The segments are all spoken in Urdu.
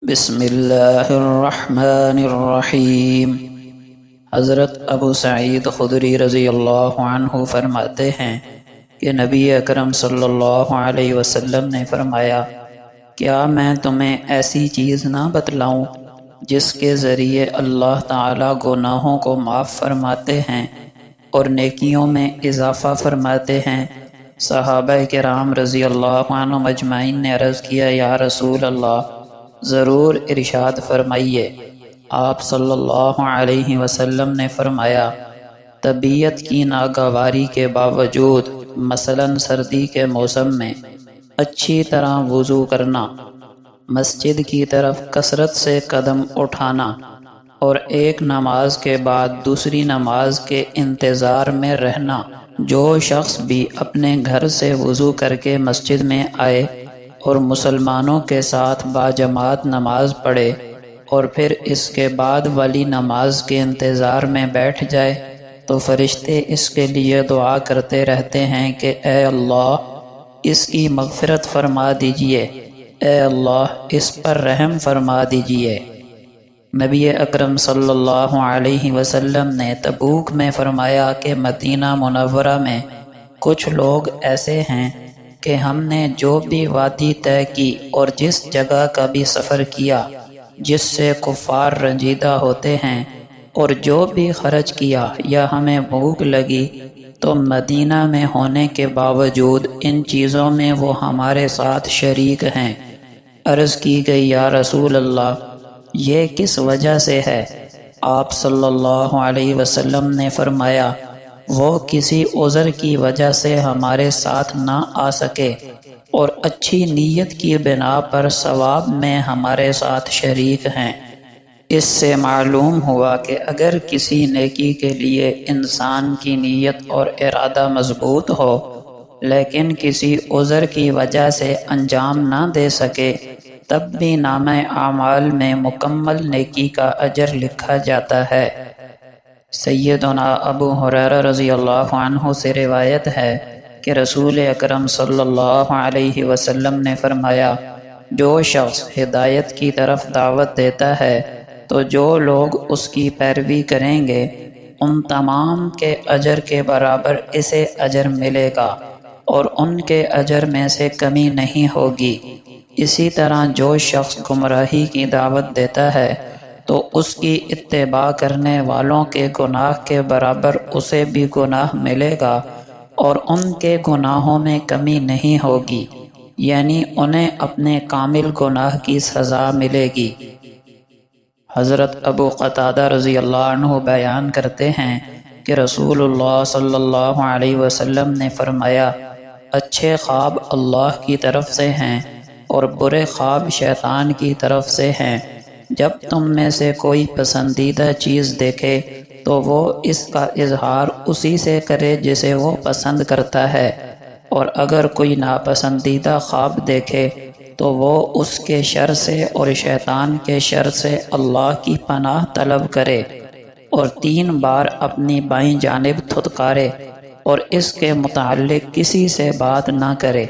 بسم اللہ الرحمن الرحیم۔ حضرت ابو سعید خدری رضی اللہ عنہ فرماتے ہیں کہ نبی اکرم صلی اللہ علیہ وسلم نے فرمایا، کیا میں تمہیں ایسی چیز نہ بتلاؤں جس کے ذریعے اللہ تعالی گناہوں کو معاف فرماتے ہیں اور نیکیوں میں اضافہ فرماتے ہیں؟ صحابہ کرام رضی اللہ عنہم اجمعین نے عرض کیا، یا رسول اللہ، ضرور ارشاد فرمائیے۔ آپ صلی اللہ علیہ وسلم نے فرمایا، طبیعت کی ناگواری کے باوجود مثلاً سردی کے موسم میں اچھی طرح وضو کرنا، مسجد کی طرف کثرت سے قدم اٹھانا اور ایک نماز کے بعد دوسری نماز کے انتظار میں رہنا۔ جو شخص بھی اپنے گھر سے وضو کر کے مسجد میں آئے اور مسلمانوں کے ساتھ باجماعت نماز پڑھے اور پھر اس کے بعد والی نماز کے انتظار میں بیٹھ جائے تو فرشتے اس کے لیے دعا کرتے رہتے ہیں کہ اے اللہ، اس کی مغفرت فرما دیجئے، اے اللہ، اس پر رحم فرما دیجئے۔ نبی اکرم صلی اللہ علیہ وسلم نے تبوک میں فرمایا کہ مدینہ منورہ میں کچھ لوگ ایسے ہیں کہ ہم نے جو بھی وادی طے کی اور جس جگہ کا بھی سفر کیا جس سے کفار رنجیدہ ہوتے ہیں، اور جو بھی خرچ کیا یا ہمیں بھوک لگی تو مدینہ میں ہونے کے باوجود ان چیزوں میں وہ ہمارے ساتھ شریک ہیں۔ عرض کی گئی، یا رسول اللہ، یہ کس وجہ سے ہے؟ آپ صلی اللہ علیہ وسلم نے فرمایا، وہ کسی عذر کی وجہ سے ہمارے ساتھ نہ آ سکے اور اچھی نیت کی بنا پر ثواب میں ہمارے ساتھ شریک ہیں۔ اس سے معلوم ہوا کہ اگر کسی نیکی کے لیے انسان کی نیت اور ارادہ مضبوط ہو لیکن کسی عذر کی وجہ سے انجام نہ دے سکے، تب بھی نامہ اعمال میں مکمل نیکی کا اجر لکھا جاتا ہے۔ سیدنا ابو ہریرہ رضی اللہ عنہ سے روایت ہے کہ رسول اکرم صلی اللہ علیہ وسلم نے فرمایا، جو شخص ہدایت کی طرف دعوت دیتا ہے تو جو لوگ اس کی پیروی کریں گے ان تمام کے اجر کے برابر اسے اجر ملے گا اور ان کے اجر میں سے کمی نہیں ہوگی۔ اسی طرح جو شخص گمراہی کی دعوت دیتا ہے تو اس کی اتباع کرنے والوں کے گناہ کے برابر اسے بھی گناہ ملے گا اور ان کے گناہوں میں کمی نہیں ہوگی، یعنی انہیں اپنے کامل گناہ کی سزا ملے گی۔ حضرت ابو قتادہ رضی اللہ عنہ بیان کرتے ہیں کہ رسول اللہ صلی اللہ علیہ وسلم نے فرمایا، اچھے خواب اللہ کی طرف سے ہیں اور برے خواب شیطان کی طرف سے ہیں۔ جب تم میں سے کوئی پسندیدہ چیز دیکھے تو وہ اس کا اظہار اسی سے کرے جسے وہ پسند کرتا ہے، اور اگر کوئی ناپسندیدہ خواب دیکھے تو وہ اس کے شر سے اور شیطان کے شر سے اللہ کی پناہ طلب کرے اور 3 بار اپنی بائیں جانب تھتکارے اور اس کے متعلق کسی سے بات نہ کرے،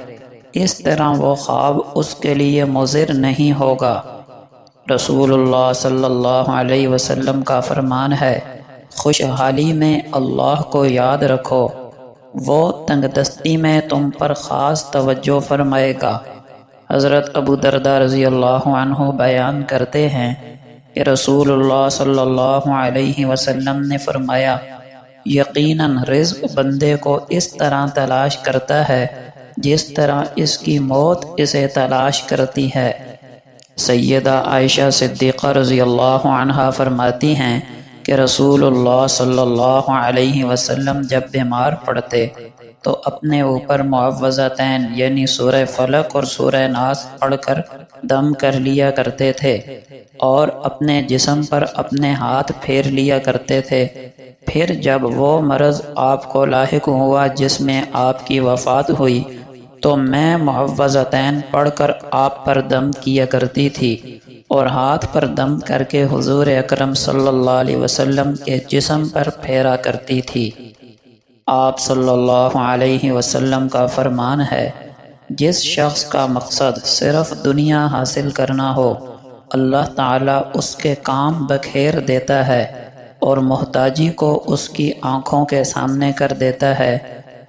اس طرح وہ خواب اس کے لیے مضر نہیں ہوگا۔ رسول اللہ صلی اللہ علیہ وسلم کا فرمان ہے، خوشحالی میں اللہ کو یاد رکھو، وہ تنگ دستی میں تم پر خاص توجہ فرمائے گا۔ حضرت ابو درداء رضی اللہ عنہ بیان کرتے ہیں کہ رسول اللہ صلی اللہ علیہ وسلم نے فرمایا، یقیناً رزق بندے کو اس طرح تلاش کرتا ہے جس طرح اس کی موت اسے تلاش کرتی ہے۔ سیدہ عائشہ صدیقہ رضی اللہ عنہا فرماتی ہیں کہ رسول اللہ صلی اللہ علیہ وسلم جب بیمار پڑتے تو اپنے اوپر معوذتین یعنی سورہ فلق اور سورہ ناس پڑھ کر دم کر لیا کرتے تھے اور اپنے جسم پر اپنے ہاتھ پھیر لیا کرتے تھے۔ پھر جب وہ مرض آپ کو لاحق ہوا جس میں آپ کی وفات ہوئی تو میں معوذتین پڑھ کر آپ پر دم کیا کرتی تھی اور ہاتھ پر دم کر کے حضور اکرم صلی اللہ علیہ وسلم کے جسم پر پھیرا کرتی تھی۔ آپ صلی اللہ علیہ وسلم کا فرمان ہے، جس شخص کا مقصد صرف دنیا حاصل کرنا ہو اللہ تعالیٰ اس کے کام بکھیر دیتا ہے اور محتاجی کو اس کی آنکھوں کے سامنے کر دیتا ہے،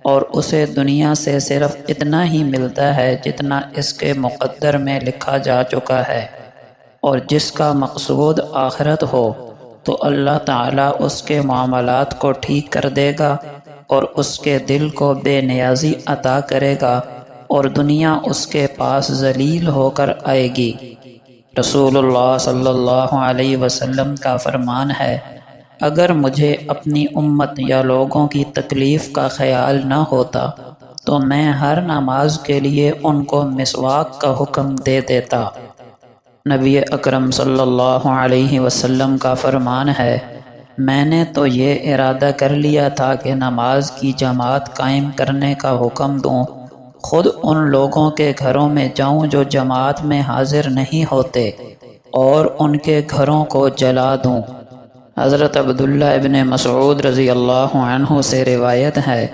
اور اسے دنیا سے صرف اتنا ہی ملتا ہے جتنا اس کے مقدر میں لکھا جا چکا ہے، اور جس کا مقصود آخرت ہو تو اللہ تعالیٰ اس کے معاملات کو ٹھیک کر دے گا اور اس کے دل کو بے نیازی عطا کرے گا، اور دنیا اس کے پاس ذلیل ہو کر آئے گی۔ رسول اللہ صلی اللہ علیہ وسلم کا فرمان ہے، اگر مجھے اپنی امت یا لوگوں کی تکلیف کا خیال نہ ہوتا تو میں ہر نماز کے لیے ان کو مسواک کا حکم دے دیتا۔ نبی اکرم صلی اللہ علیہ وسلم کا فرمان ہے، میں نے تو یہ ارادہ کر لیا تھا کہ نماز کی جماعت قائم کرنے کا حکم دوں، خود ان لوگوں کے گھروں میں جاؤں جو جماعت میں حاضر نہیں ہوتے، اور ان کے گھروں کو جلا دوں۔ حضرت عبداللہ ابن مسعود رضی اللہ عنہ سے روایت ہے،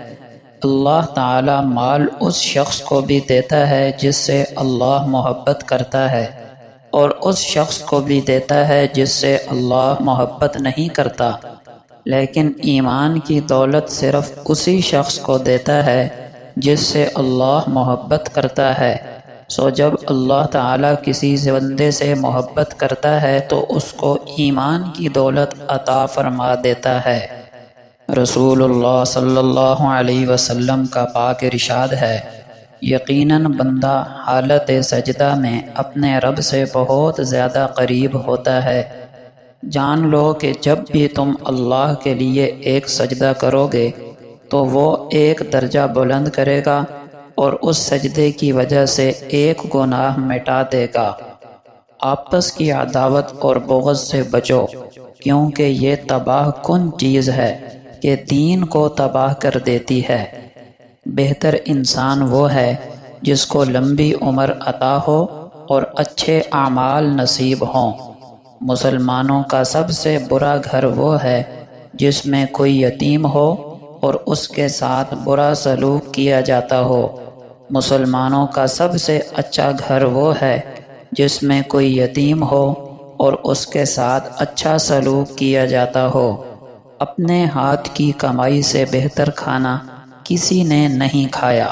اللہ تعالی مال اس شخص کو بھی دیتا ہے جس سے اللہ محبت کرتا ہے، اور اس شخص کو بھی دیتا ہے جس سے اللہ محبت نہیں کرتا، لیکن ایمان کی دولت صرف اسی شخص کو دیتا ہے جس سے اللہ محبت کرتا ہے۔ سو جب اللہ تعالیٰ کسی بندے سے محبت کرتا ہے تو اس کو ایمان کی دولت عطا فرما دیتا ہے۔ رسول اللہ صلی اللہ علیہ وسلم کا پاک ارشاد ہے، یقیناً بندہ حالت سجدہ میں اپنے رب سے بہت زیادہ قریب ہوتا ہے۔ جان لو کہ جب بھی تم اللہ کے لیے ایک سجدہ کرو گے تو وہ ایک درجہ بلند کرے گا اور اس سجدے کی وجہ سے ایک گناہ مٹا دے گا۔ آپس کی عداوت اور بغض سے بچو، کیونکہ یہ تباہ کن چیز ہے کہ دین کو تباہ کر دیتی ہے۔ بہتر انسان وہ ہے جس کو لمبی عمر عطا ہو اور اچھے اعمال نصیب ہوں۔ مسلمانوں کا سب سے برا گھر وہ ہے جس میں کوئی یتیم ہو اور اس کے ساتھ برا سلوک کیا جاتا ہو۔ مسلمانوں کا سب سے اچھا گھر وہ ہے جس میں کوئی یتیم ہو اور اس کے ساتھ اچھا سلوک کیا جاتا ہو۔ اپنے ہاتھ کی کمائی سے بہتر کھانا کسی نے نہیں کھایا۔